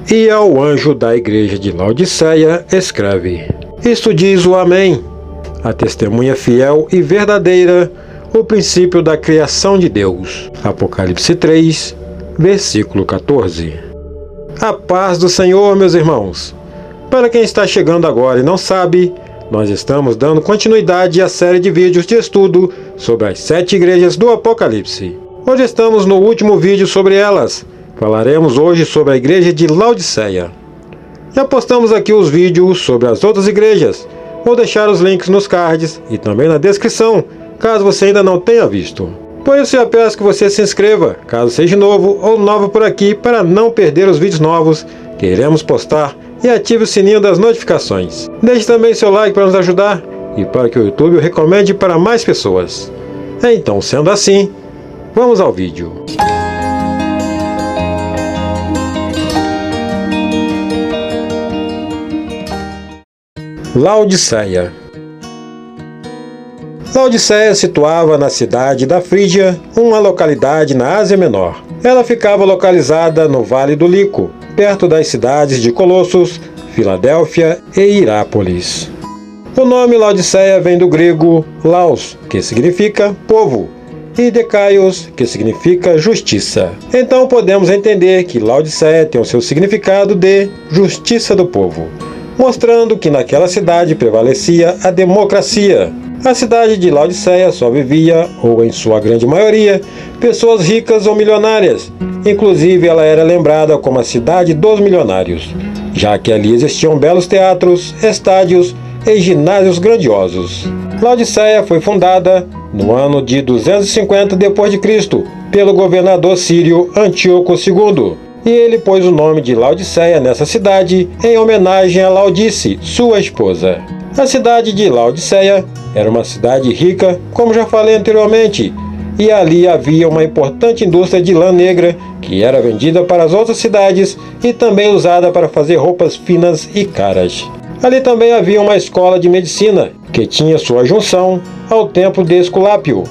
E ao anjo da igreja de Laodiceia escreve: Isto diz o Amém, a testemunha fiel e verdadeira, o princípio da criação de Deus. Apocalipse 3, versículo 14. A paz do Senhor, meus irmãos. Para quem está chegando agora e não sabe, nós estamos dando continuidade à série de vídeos de estudo sobre as 7 igrejas do Apocalipse. Hoje estamos no último vídeo sobre elas. Falaremos hoje sobre a igreja de Laodiceia. Já postamos aqui os vídeos sobre as outras igrejas. Vou deixar os links nos cards e também na descrição, caso você ainda não tenha visto. Por isso eu peço que você se inscreva, caso seja novo ou nova por aqui, para não perder os vídeos novos que iremos postar, e ative o sininho das notificações. Deixe também seu like para nos ajudar e para que o YouTube o recomende para mais pessoas. Então, sendo assim, vamos ao vídeo. Laodiceia. Laodiceia situava na cidade da Frígia, uma localidade na Ásia Menor. Ela ficava localizada no Vale do Lico, perto das cidades de Colossos, Filadélfia e Hirápolis. O nome Laodiceia vem do grego Laos, que significa povo, e Decaios, que significa justiça. Então podemos entender que Laodiceia tem o seu significado de justiça do povo, mostrando que naquela cidade prevalecia a democracia. A cidade de Laodiceia só vivia, ou em sua grande maioria, pessoas ricas ou milionárias. Inclusive ela era lembrada como a cidade dos milionários, já que ali existiam belos teatros, estádios e ginásios grandiosos. Laodiceia foi fundada no ano de 250 d.C. pelo governador sírio Antíoco II. E ele pôs o nome de Laodiceia nessa cidade em homenagem a Laodice, sua esposa. A cidade de Laodiceia era uma cidade rica, como já falei anteriormente, e ali havia uma importante indústria de lã negra que era vendida para as outras cidades e também usada para fazer roupas finas e caras. Ali também havia uma escola de medicina, que tinha sua junção ao templo de Esculápio.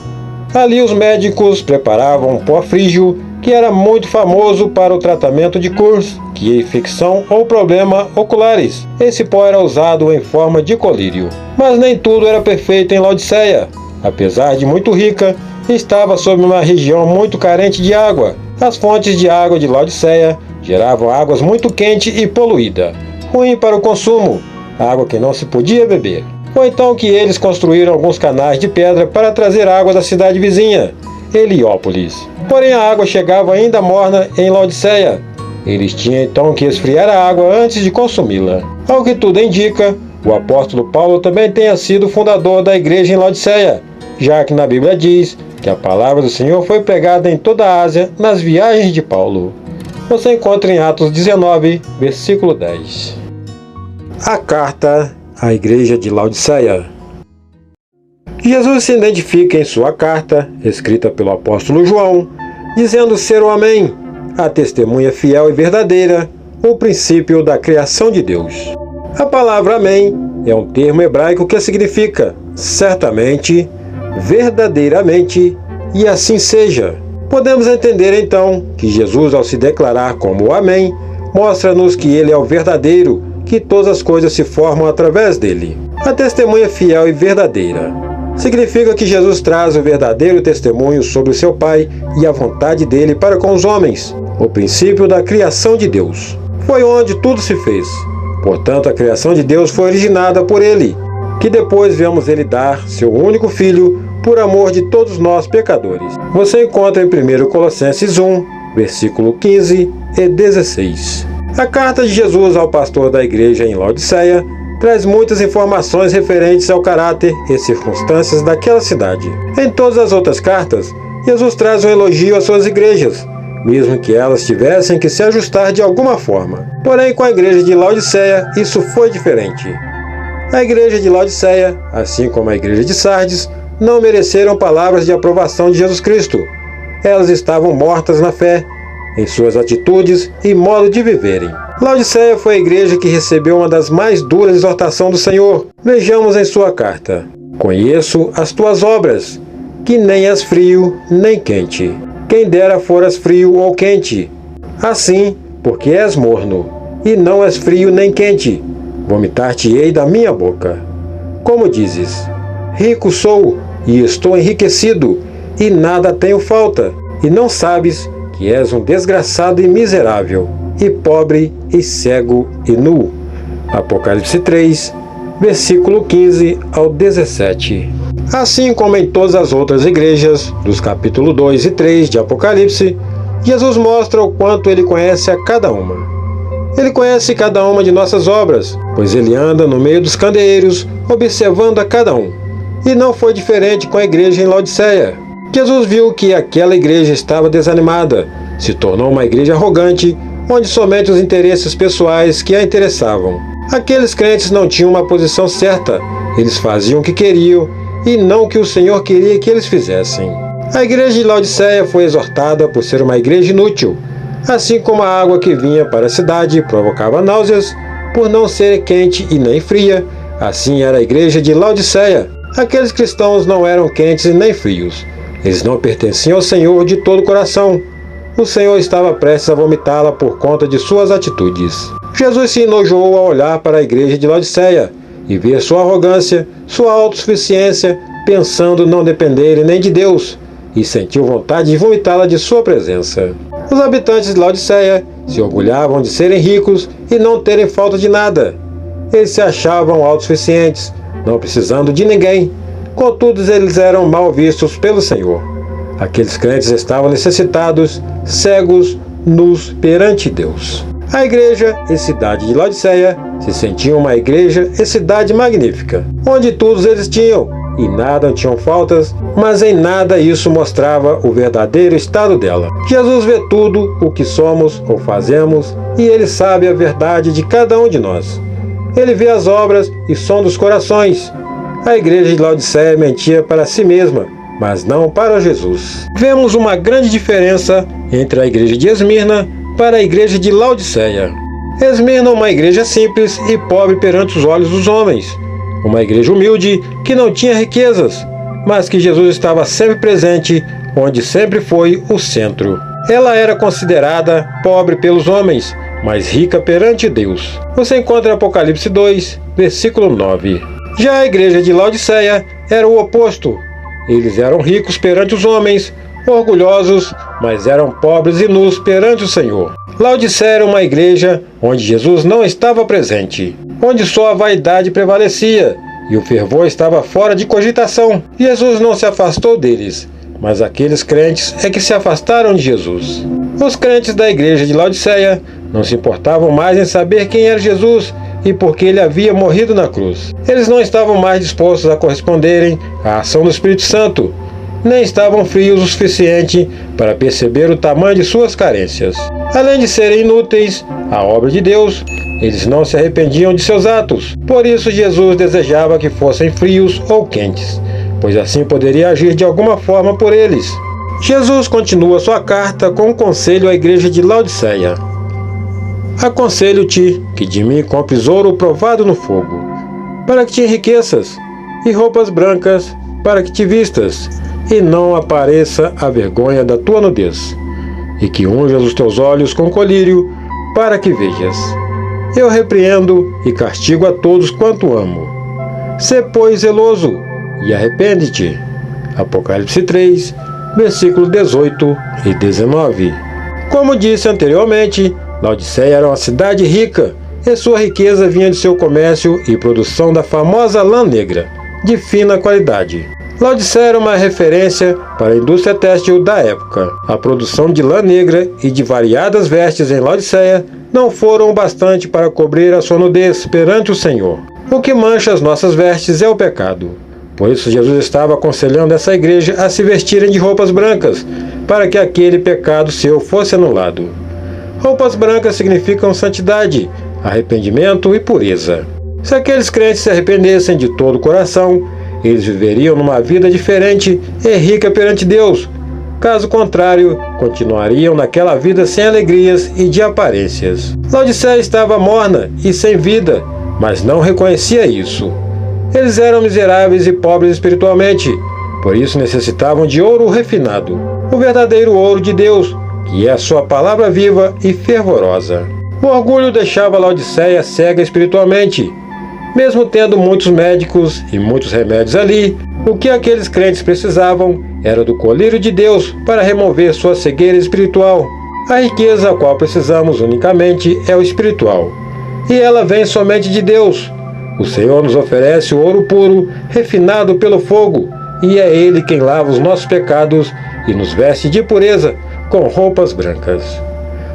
Ali os médicos preparavam um pó frígio que era muito famoso para o tratamento de curs, que é infecção ou problema oculares. Esse pó era usado em forma de colírio. Mas nem tudo era perfeito em Laodiceia. Apesar de muito rica, estava sob uma região muito carente de água. As fontes de água de Laodiceia geravam águas muito quente e poluída, ruim para o consumo, água que não se podia beber. Foi então que eles construíram alguns canais de pedra para trazer água da cidade vizinha, Heliópolis. Porém a água chegava ainda morna em Laodiceia. Eles tinham então que esfriar a água antes de consumi-la. Ao que tudo indica, o apóstolo Paulo também tenha sido fundador da igreja em Laodiceia, já que na Bíblia diz que a palavra do Senhor foi pregada em toda a Ásia nas viagens de Paulo. Você encontra em Atos 19, versículo 10. A carta à igreja de Laodiceia. Jesus se identifica em sua carta, escrita pelo apóstolo João, dizendo ser o Amém, a testemunha fiel e verdadeira, o princípio da criação de Deus. A palavra Amém é um termo hebraico que significa certamente, verdadeiramente e assim seja. Podemos entender então que Jesus, ao se declarar como o Amém, mostra-nos que ele é o verdadeiro, que todas as coisas se formam através dele. A testemunha fiel e verdadeira significa que Jesus traz o verdadeiro testemunho sobre o seu Pai e a vontade dele para com os homens, o princípio da criação de Deus. Foi onde tudo se fez. Portanto, a criação de Deus foi originada por ele, que depois vemos ele dar seu único Filho por amor de todos nós pecadores. Você encontra em 1 Colossenses 1, versículo 15 e 16. A carta de Jesus ao pastor da igreja em Laodiceia traz muitas informações referentes ao caráter e circunstâncias daquela cidade. Em todas as outras cartas, Jesus traz um elogio às suas igrejas, mesmo que elas tivessem que se ajustar de alguma forma. Porém, com a igreja de Laodiceia, isso foi diferente. A igreja de Laodiceia, assim como a igreja de Sardes, não mereceram palavras de aprovação de Jesus Cristo. Elas estavam mortas na fé, em suas atitudes e modo de viverem. Laodiceia foi a igreja que recebeu uma das mais duras exortações do Senhor. Vejamos em sua carta: Conheço as tuas obras, que nem és frio nem quente. Quem dera foras frio ou quente. Assim, porque és morno e não és frio nem quente. Vomitar-te-ei da minha boca. Como dizes: rico sou, e estou enriquecido, e nada tenho falta, e não sabes que és um desgraçado e miserável, e pobre, e cego, e nu. Apocalipse 3, versículo 15 ao 17. Assim como em todas as outras igrejas, dos capítulos 2 e 3 de Apocalipse, Jesus mostra o quanto Ele conhece a cada uma. Ele conhece cada uma de nossas obras, pois Ele anda no meio dos candeeiros, observando a cada um. E não foi diferente com a igreja em Laodiceia. Jesus viu que aquela igreja estava desanimada, se tornou uma igreja arrogante, onde somente os interesses pessoais que a interessavam. Aqueles crentes não tinham uma posição certa, eles faziam o que queriam e não o que o Senhor queria que eles fizessem. A igreja de Laodiceia foi exortada por ser uma igreja inútil, assim como a água que vinha para a cidade provocava náuseas, por não ser quente e nem fria, assim era a igreja de Laodiceia. Aqueles cristãos não eram quentes e nem frios. Eles não pertenciam ao Senhor de todo o coração. O Senhor estava prestes a vomitá-la por conta de suas atitudes. Jesus se enojou ao olhar para a igreja de Laodiceia e ver sua arrogância, sua autossuficiência, pensando não depender nem de Deus, e sentiu vontade de vomitá-la de sua presença. Os habitantes de Laodiceia se orgulhavam de serem ricos e não terem falta de nada. Eles se achavam autossuficientes, não precisando de ninguém. Contudo, eles eram mal vistos pelo Senhor. Aqueles crentes estavam necessitados, cegos, nus perante Deus. A igreja e cidade de Laodiceia se sentiam uma igreja e cidade magnífica, onde todos eles tinham e nada tinham faltas, mas em nada isso mostrava o verdadeiro estado dela. Jesus vê tudo o que somos ou fazemos e Ele sabe a verdade de cada um de nós. Ele vê as obras e sonda os corações. A igreja de Laodiceia mentia para si mesma, mas não para Jesus. Vemos uma grande diferença entre a igreja de Esmirna para a igreja de Laodiceia. Esmirna é uma igreja simples e pobre perante os olhos dos homens. Uma igreja humilde que não tinha riquezas, mas que Jesus estava sempre presente, onde sempre foi o centro. Ela era considerada pobre pelos homens, mas rica perante Deus. Você encontra em Apocalipse 2, versículo 9. Já a igreja de Laodiceia era o oposto. Eles eram ricos perante os homens, orgulhosos, mas eram pobres e nus perante o Senhor. Laodiceia era uma igreja onde Jesus não estava presente, onde só a vaidade prevalecia e o fervor estava fora de cogitação. Jesus não se afastou deles, mas aqueles crentes é que se afastaram de Jesus. Os crentes da igreja de Laodiceia não se importavam mais em saber quem era Jesus e por que ele havia morrido na cruz. Eles não estavam mais dispostos a corresponderem à ação do Espírito Santo, nem estavam frios o suficiente para perceber o tamanho de suas carências. Além de serem inúteis à obra de Deus, eles não se arrependiam de seus atos. Por isso Jesus desejava que fossem frios ou quentes, pois assim poderia agir de alguma forma por eles. Jesus continua sua carta com um conselho à igreja de Laodiceia. Aconselho-te que de mim compres ouro provado no fogo, para que te enriqueças, e roupas brancas, para que te vistas, e não apareça a vergonha da tua nudez, e que unjas os teus olhos com colírio, para que vejas. Eu repreendo e castigo a todos quanto amo. Sê, pois, zeloso, e arrepende-te. Apocalipse 3, versículos 18 e 19. Como disse anteriormente, Laodiceia era uma cidade rica, e sua riqueza vinha de seu comércio e produção da famosa lã negra, de fina qualidade. Laodiceia era uma referência para a indústria têxtil da época. A produção de lã negra e de variadas vestes em Laodiceia não foram o bastante para cobrir a sua nudez perante o Senhor. O que mancha as nossas vestes é o pecado. Por isso Jesus estava aconselhando essa igreja a se vestirem de roupas brancas, para que aquele pecado seu fosse anulado. Roupas brancas significam santidade, arrependimento e pureza. Se aqueles crentes se arrependessem de todo o coração, eles viveriam numa vida diferente e rica perante Deus. Caso contrário, continuariam naquela vida sem alegrias e de aparências. Laodiceia estava morna e sem vida, mas não reconhecia isso. Eles eram miseráveis e pobres espiritualmente, por isso necessitavam de ouro refinado, o verdadeiro ouro de Deus, que é a sua palavra viva e fervorosa. O orgulho deixava Laodiceia cega espiritualmente. Mesmo tendo muitos médicos e muitos remédios ali, o que aqueles crentes precisavam era do colírio de Deus para remover sua cegueira espiritual. A riqueza a qual precisamos unicamente é o espiritual, e ela vem somente de Deus. O Senhor nos oferece o ouro puro, refinado pelo fogo, e é Ele quem lava os nossos pecados e nos veste de pureza com roupas brancas.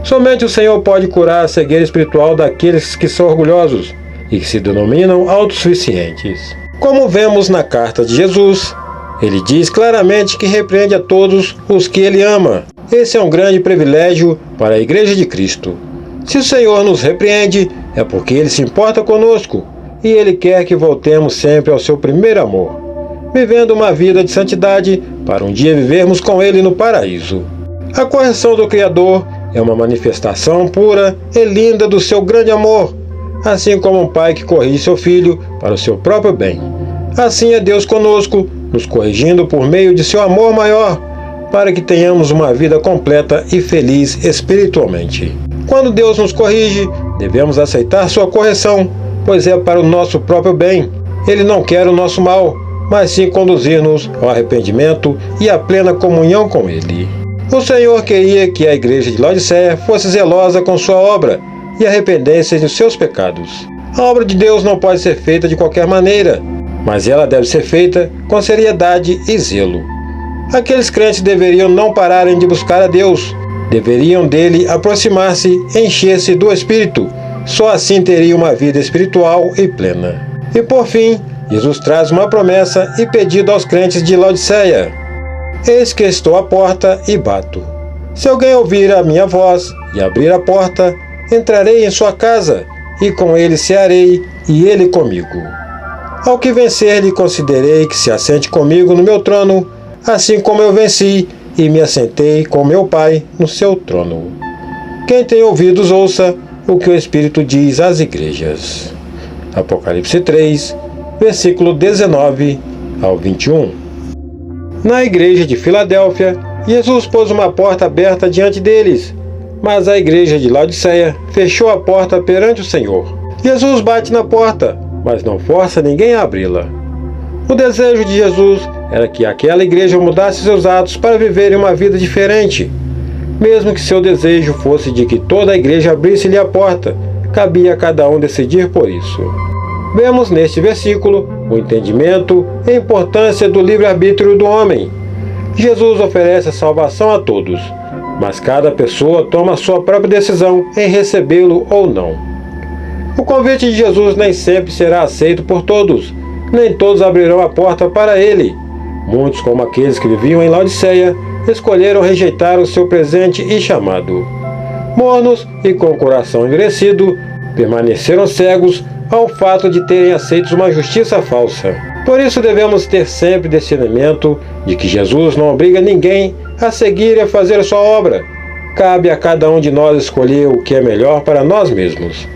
Somente o Senhor pode curar a cegueira espiritual daqueles que são orgulhosos e que se denominam autossuficientes. Como vemos na carta de Jesus, ele diz claramente que repreende a todos os que ele ama. Esse é um grande privilégio para a Igreja de Cristo. Se o Senhor nos repreende, é porque Ele se importa conosco e Ele quer que voltemos sempre ao seu primeiro amor, vivendo uma vida de santidade para um dia vivermos com Ele no paraíso. A correção do Criador é uma manifestação pura e linda do seu grande amor, assim como um pai que corrige seu filho para o seu próprio bem. Assim é Deus conosco, nos corrigindo por meio de seu amor maior, para que tenhamos uma vida completa e feliz espiritualmente. Quando Deus nos corrige, devemos aceitar sua correção, pois é para o nosso próprio bem. Ele não quer o nosso mal, mas sim conduzir-nos ao arrependimento e à plena comunhão com Ele. O Senhor queria que a igreja de Laodiceia fosse zelosa com sua obra e arrependesse de seus pecados. A obra de Deus não pode ser feita de qualquer maneira, mas ela deve ser feita com seriedade e zelo. Aqueles crentes deveriam não pararem de buscar a Deus, deveriam dele aproximar-se, encher-se do Espírito. Só assim teriam uma vida espiritual e plena. E por fim, Jesus traz uma promessa e pedido aos crentes de Laodiceia: Eis que estou à porta e bato. Se alguém ouvir a minha voz e abrir a porta, entrarei em sua casa, e com ele cearei, e ele comigo. Ao que vencer, lhe concederei que se assente comigo no meu trono, assim como eu venci e me assentei com meu Pai no seu trono. Quem tem ouvidos, ouça o que o Espírito diz às igrejas. Apocalipse 3, versículo 19 ao 21. Na igreja de Filadélfia, Jesus pôs uma porta aberta diante deles, mas a igreja de Laodiceia fechou a porta perante o Senhor. Jesus bate na porta, mas não força ninguém a abri-la. O desejo de Jesus era que aquela igreja mudasse seus atos para viverem uma vida diferente. Mesmo que seu desejo fosse de que toda a igreja abrisse-lhe a porta, cabia a cada um decidir por isso. Vemos neste versículo o entendimento e a importância do livre-arbítrio do homem. Jesus oferece a salvação a todos, mas cada pessoa toma a sua própria decisão em recebê-lo ou não. O convite de Jesus nem sempre será aceito por todos, nem todos abrirão a porta para ele. Muitos, como aqueles que viviam em Laodiceia, escolheram rejeitar o seu presente e chamado. Mornos e com o coração endurecido, permaneceram cegos ao fato de terem aceito uma justiça falsa. Por isso devemos ter sempre discernimento de que Jesus não obriga ninguém a seguir e a fazer a sua obra. Cabe a cada um de nós escolher o que é melhor para nós mesmos.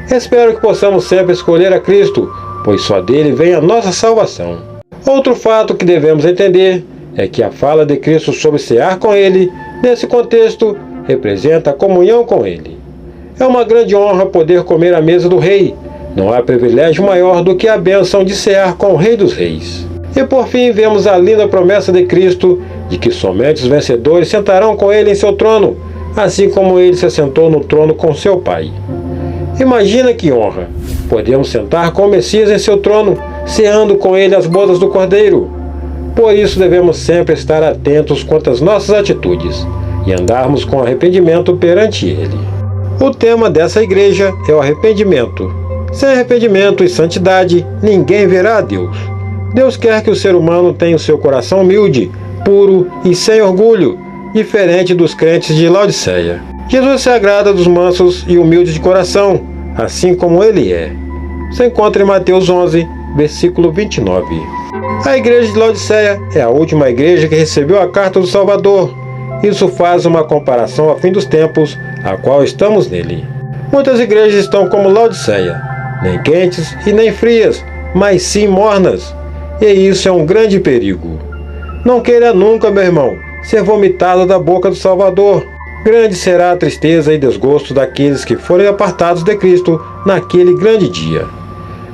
Espero que possamos sempre escolher a Cristo, pois só dele vem a nossa salvação. Outro fato que devemos entender é que a fala de Cristo sobre cear com Ele, nesse contexto, representa a comunhão com Ele. É uma grande honra poder comer à mesa do Rei. Não há privilégio maior do que a bênção de cear com o Rei dos Reis. E por fim vemos a linda promessa de Cristo de que somente os vencedores sentarão com Ele em seu trono, assim como Ele se assentou no trono com seu Pai. Imagina que honra! Podemos sentar com o Messias em seu trono, ceando com Ele as bodas do Cordeiro. Por isso devemos sempre estar atentos quanto às nossas atitudes e andarmos com arrependimento perante Ele. O tema dessa igreja é o arrependimento. Sem arrependimento e santidade, ninguém verá a Deus. Deus quer que o ser humano tenha o seu coração humilde, puro e sem orgulho, diferente dos crentes de Laodiceia. Jesus se agrada dos mansos e humildes de coração, assim como Ele é. Se encontra em Mateus 11, versículo 29. A igreja de Laodiceia é a última igreja que recebeu a carta do Salvador. Isso faz uma comparação ao fim dos tempos, a qual estamos nele. Muitas igrejas estão como Laodiceia, nem quentes e nem frias, mas sim mornas. E isso é um grande perigo. Não queira nunca, meu irmão, ser vomitado da boca do Salvador. Grande será a tristeza e desgosto daqueles que forem apartados de Cristo naquele grande dia.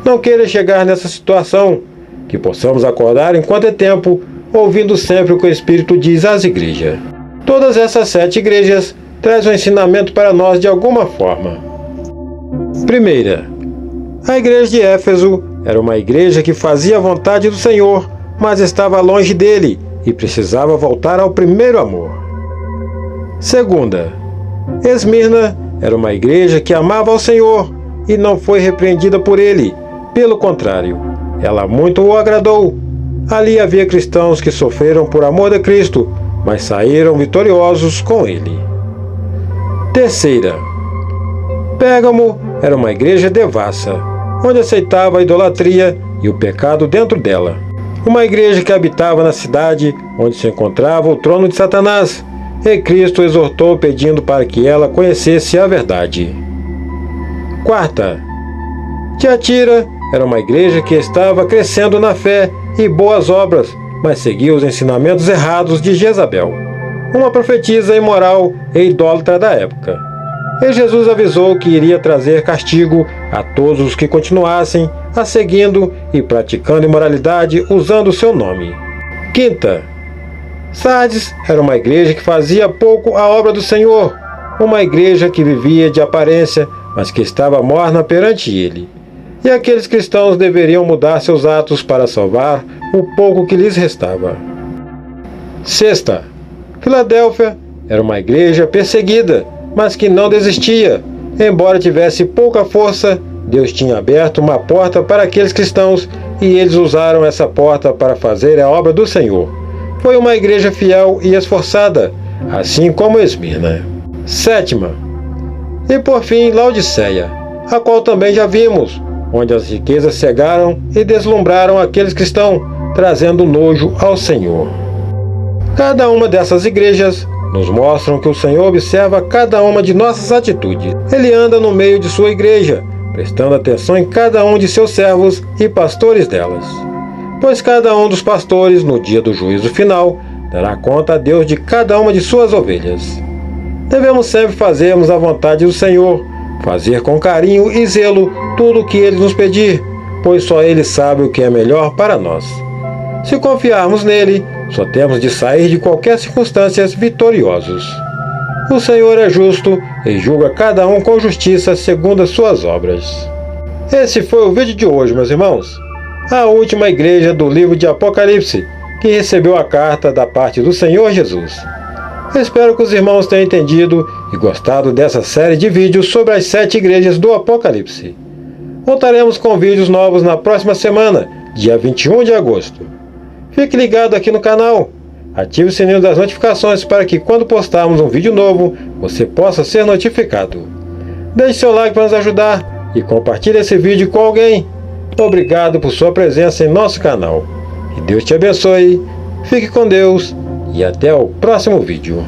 Não queira chegar nessa situação, que possamos acordar enquanto é tempo, ouvindo sempre o que o Espírito diz às igrejas. Todas essas 7 igrejas trazem um ensinamento para nós de alguma forma. Primeira, a igreja de Éfeso era uma igreja que fazia a vontade do Senhor, mas estava longe dele e precisava voltar ao primeiro amor. Segunda, Esmirna era uma igreja que amava ao Senhor e não foi repreendida por ele. Pelo contrário, ela muito o agradou. Ali havia cristãos que sofreram por amor de Cristo, mas saíram vitoriosos com ele. Terceira, Pérgamo era uma igreja devassa, onde aceitava a idolatria e o pecado dentro dela. Uma igreja que habitava na cidade onde se encontrava o trono de Satanás, e Cristo exortou pedindo para que ela conhecesse a verdade. Quarta, Tiatira era uma igreja que estava crescendo na fé e boas obras, mas seguia os ensinamentos errados de Jezabel, uma profetisa imoral e idólatra da época. E Jesus avisou que iria trazer castigo a todos os que continuassem a seguindo e praticando imoralidade usando o seu nome. Quinta, Sardes era uma igreja que fazia pouco a obra do Senhor, uma igreja que vivia de aparência, mas que estava morna perante ele. E aqueles cristãos deveriam mudar seus atos para salvar o pouco que lhes restava. Sexta, Filadélfia era uma igreja perseguida, mas que não desistia. Embora tivesse pouca força, Deus tinha aberto uma porta para aqueles cristãos e eles usaram essa porta para fazer a obra do Senhor. Foi uma igreja fiel e esforçada, assim como Esmirna. Sétima, e por fim Laodiceia, a qual também já vimos, onde as riquezas cegaram e deslumbraram aqueles cristãos, trazendo nojo ao Senhor. Cada uma dessas igrejas nos mostram que o Senhor observa cada uma de nossas atitudes. Ele anda no meio de sua igreja, prestando atenção em cada um de seus servos e pastores delas. Pois cada um dos pastores, no dia do juízo final, dará conta a Deus de cada uma de suas ovelhas. Devemos sempre fazermos a vontade do Senhor, fazer com carinho e zelo tudo o que Ele nos pedir, pois só Ele sabe o que é melhor para nós. Se confiarmos nele, só temos de sair de qualquer circunstância vitoriosos. O Senhor é justo e julga cada um com justiça segundo as suas obras. Esse foi o vídeo de hoje, meus irmãos. A última igreja do livro de Apocalipse, que recebeu a carta da parte do Senhor Jesus. Espero que os irmãos tenham entendido e gostado dessa série de vídeos sobre as 7 igrejas do Apocalipse. Voltaremos com vídeos novos na próxima semana, dia 21 de agosto. Fique ligado aqui no canal. Ative o sininho das notificações para que quando postarmos um vídeo novo, você possa ser notificado. Deixe seu like para nos ajudar e compartilhe esse vídeo com alguém. Obrigado por sua presença em nosso canal. Que Deus te abençoe, fique com Deus e até o próximo vídeo.